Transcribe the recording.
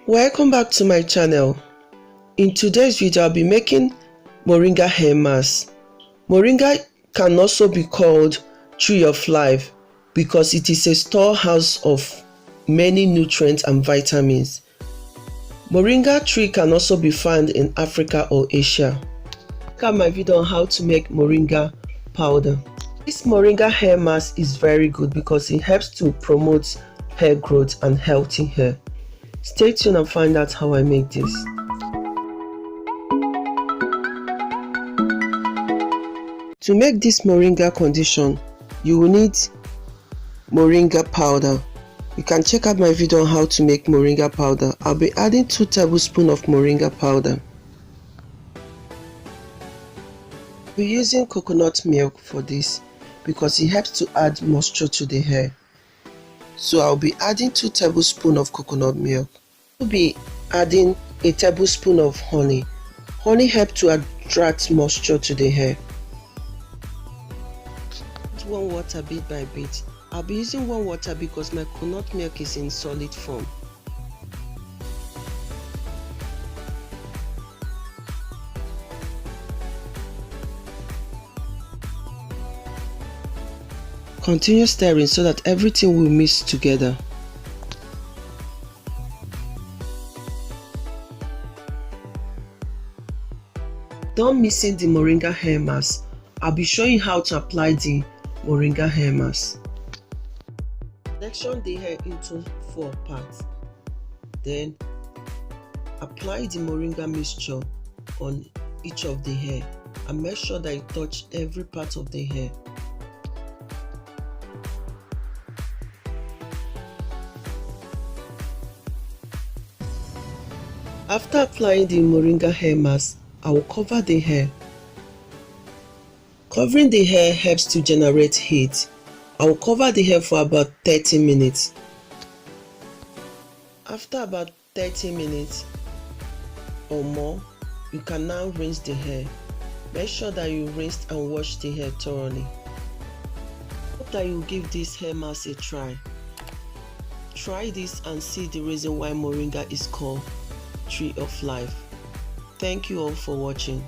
Welcome back to my channel. In today's video I'll be making Moringa hair mask. Moringa can also be called tree of life because it is a storehouse of many nutrients and vitamins. Moringa tree can also be found in Africa or Asia. Check out my video on how to make moringa powder. This moringa hair mask is very good because it helps to promote hair growth and healthy hair. Stay tuned and find out how I make this. To make this moringa condition, you will need moringa powder. You can check out my video on how to make moringa powder. I'll be adding 2 tablespoons of moringa powder. I'll be using coconut milk for this because it helps to add moisture to the hair. So I'll be adding 2 tablespoons of coconut milk. I'll be adding a tablespoon of honey. Honey helps to attract moisture to the hair. Warm water bit by bit. I'll be using warm water because my coconut milk is in solid form. Continue stirring so that everything will mix together. Done mixing the moringa hair mask, I'll be showing you how to apply the moringa hair mask. Section the hair into 4 parts. Then apply the moringa mixture on each of the hair and make sure that it touches every part of the hair. After applying the moringa hair mask, I will cover the hair. Covering the hair helps to generate heat. I will cover the hair for about 30 minutes. After about 30 minutes or more, you can now rinse the hair. Make sure that you rinse and wash the hair thoroughly. Hope that you give this hair mask a try. Try this and see the reason why moringa is called tree of life. Thank you all for watching.